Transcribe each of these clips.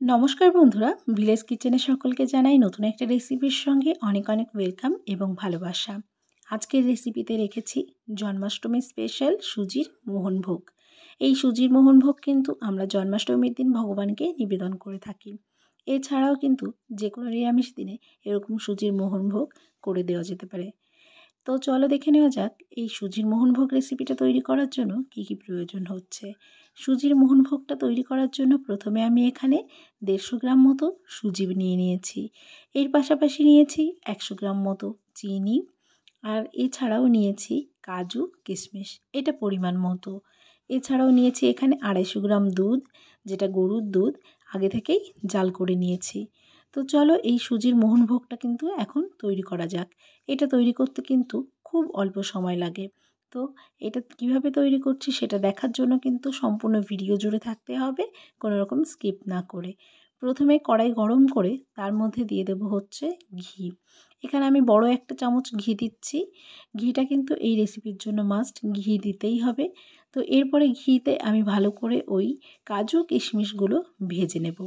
নমস্কার বন্ধুরা, ভিলেজ কিচেনে সকলকে জানাই নতুন একটা রেসিপির সঙ্গে অনেক অনেক ওয়েলকাম এবং ভালোবাসা। আজকের রেসিপিতে রেখেছি জন্মাষ্টমী স্পেশাল সুজির মোহনভোগ। এই সুজির মোহনভোগ কিন্তু আমরা জন্মাষ্টমীর দিন ভগবানকে নিবেদন করে থাকি। এছাড়াও কিন্তু যে কোনো নিরামিষ দিনে এরকম সুজির মোহনভোগ করে দেওয়া যেতে পারে। তো চলো দেখে নেওয়া যাক এই সুজির মোহনভোগ রেসিপিটা তৈরি করার জন্য কী কী প্রয়োজন হচ্ছে। সুজির মোহনভোগটা তৈরি করার জন্য প্রথমে আমি এখানে 150 গ্রাম মতো সুজি নিয়ে নিয়েছি। এর পাশাপাশি নিয়েছি 100 গ্রাম মতো চিনি, আর এছাড়াও নিয়েছি কাজু কিশমিশ, এটা পরিমাণ মতো। এছাড়াও নিয়েছি এখানে 250 গ্রাম দুধ, যেটা গরুর দুধ, আগে থেকেই জাল করে নিয়েছি। তো চলো এই সুজির মোহনভোগটা কিন্তু এখন তৈরি করা যাক। এটা তৈরি করতে কিন্তু খুব অল্প সময় লাগে। তো এটা কিভাবে তৈরি করছি সেটা দেখার জন্য কিন্তু সম্পূর্ণ ভিডিও জুড়ে থাকতে হবে, কোনো রকম স্কিপ না করে। প্রথমে কড়াই গরম করে তার মধ্যে দিয়ে দেব হচ্ছে ঘি। এখানে আমি বড় একটা চামচ ঘি দিচ্ছি। ঘিটা কিন্তু এই রেসিপির জন্য মাস্ট, ঘি দিতেই হবে। তো এরপরে ঘিতে আমি ভালো করে ওই কাজু কিশমিশগুলো ভেজে নেব।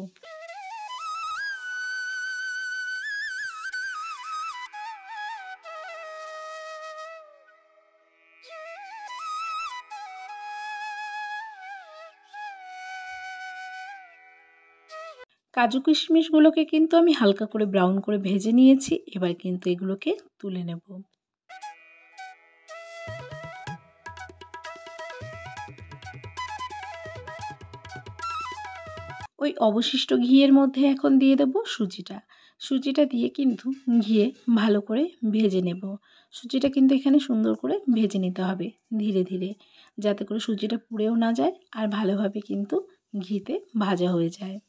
কাজু কিশমিশগুলোকে কিন্তু আমি হালকা করে ব্রাউন করে ভেজে নিয়েছি। এবার কিন্তু এগুলোকে তুলে নেব। ওই অবশিষ্ট ঘিয়ের মধ্যে এখন দিয়ে দেব সুজিটা। সুজিটা দিয়ে কিন্তু ঘিয়ে ভালো করে ভেজে নেব। সুজিটা কিন্তু এখানে সুন্দর করে ভেজে নিতে হবে ধীরে ধীরে, যাতে করে সুজিটা পুড়েও না যায় আর ভালোভাবে কিন্তু ঘিতে ভাজা হয়ে যায়।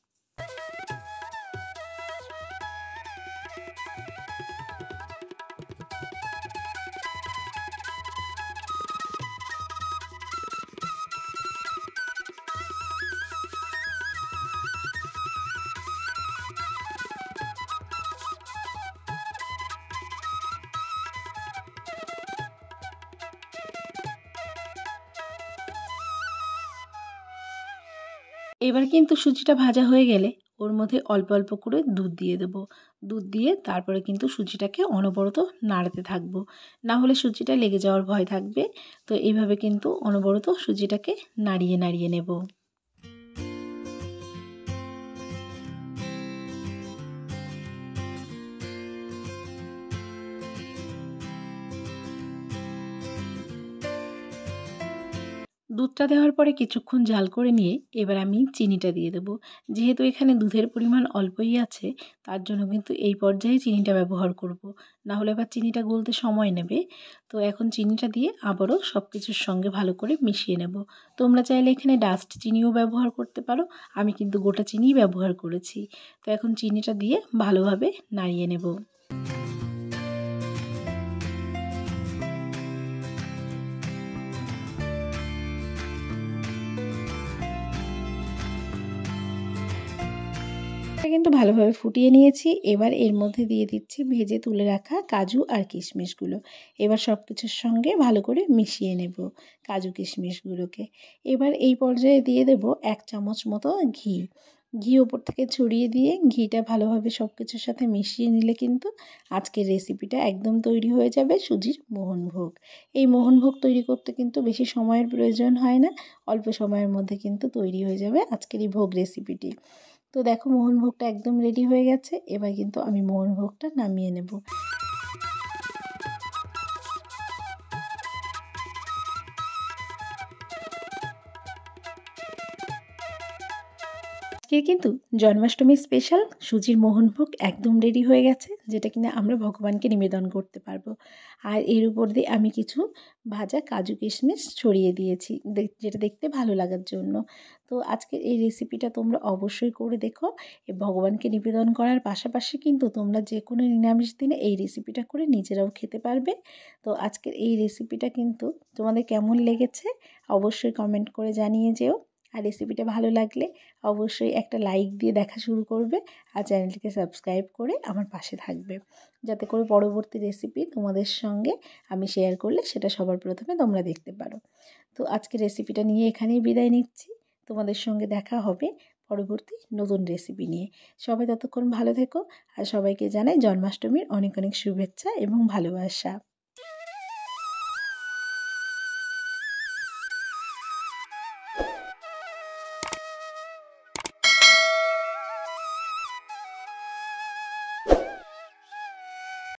এবার কিন্তু সুজিটা ভাজা হয়ে গেলে ওর মধ্যে অল্প অল্প করে দুধ দিয়ে দেবো। দুধ দিয়ে তারপরে কিন্তু সুজিটাকে অনবরত নাড়তে থাকবো, না হলে সুজিটা লেগে যাওয়ার ভয় থাকবে। তো এইভাবে কিন্তু অনবরত সুজিটাকে নাড়িয়ে নাড়িয়ে নেব। দুধটা দেওয়ার পরে কিছুক্ষণ জাল করে নিয়ে এবার আমি চিনিটা দিয়ে দেবো। যেহেতু এখানে দুধের পরিমাণ অল্পই আছে, তার জন্য কিন্তু এই পর্যায়ে চিনিটা ব্যবহার করব, না হলে আবার চিনিটা গলতে সময় নেবে। তো এখন চিনিটা দিয়ে আবারও সব কিছুর সঙ্গে ভালো করে মিশিয়ে নেব। তোমরা চাইলে এখানে ডাস্ট চিনিও ব্যবহার করতে পারো, আমি কিন্তু গোটা চিনিই ব্যবহার করেছি। তো এখন চিনিটা দিয়ে ভালোভাবে নাড়িয়ে নেব। কিন্তু ভালোভাবে ফুটিয়ে নিয়েছি। এবার এর মধ্যে দিয়ে দিচ্ছি ভেজে তুলে রাখা কাজু আর কিশমিশগুলো। এবার সব কিছুর সঙ্গে ভালো করে মিশিয়ে নেব কাজু কিশমিশগুলোকে। এবার এই পর্যায়ে দিয়ে দেব 1 চামচ মতো ঘি। ঘি ওপর থেকে ছড়িয়ে দিয়ে ঘিটা ভালোভাবে সব কিছুর সাথে মিশিয়ে নিলে কিন্তু আজকের রেসিপিটা একদম তৈরি হয়ে যাবে সুজির মোহনভোগ। এই মোহনভোগ তৈরি করতে কিন্তু বেশি সময়ের প্রয়োজন হয় না, অল্প সময়ের মধ্যে কিন্তু তৈরি হয়ে যাবে আজকের এই ভোগ রেসিপিটি। তো দেখো মোহনভোগটা একদম রেডি হয়ে গেছে। এবার কিন্তু আমি মোহনভোগটা নামিয়ে নেব। আজকে কিন্তু জন্মাষ্টমী স্পেশাল সুজির মোহনভোগ একদম রেডি হয়ে গেছে, যেটা কিনা আমরা ভগবানকে নিবেদন করতে পারবো। আর এর উপর দিয়ে আমি কিছু ভাজা কাজু কিশমিশ ছড়িয়ে দিয়েছি, যেটা দেখতে ভালো লাগার জন্য। তো আজকের এই রেসিপিটা তোমরা অবশ্যই করে দেখো। ভগবানকে নিবেদন করার পাশাপাশি কিন্তু তোমরা যে কোনো নিরামিষ দিনে এই রেসিপিটা করে নিজেরাও খেতে পারবে। তো আজকের এই রেসিপিটা কিন্তু তোমাদের কেমন লেগেছে অবশ্যই কমেন্ট করে জানিয়ে যেও। আর রেসিপিটা ভালো লাগলে অবশ্যই একটা লাইক দিয়ে দেখা শুরু করবে, আর চ্যানেলটিকে সাবস্ক্রাইব করে আমার পাশে থাকবে, যাতে করে পরবর্তী রেসিপি তোমাদের সঙ্গে আমি শেয়ার করলে সেটা সবার প্রথমে তোমরা দেখতে পারো। তো আজকে রেসিপিটা নিয়ে এখানেই বিদায় নিচ্ছি। তোমাদের সঙ্গে দেখা হবে পরবর্তী নতুন রেসিপি নিয়ে। সবাই ততক্ষণ ভালো থেকো আর সবাইকে জানাই জন্মাষ্টমীর অনেক অনেক শুভেচ্ছা এবং ভালোবাসা।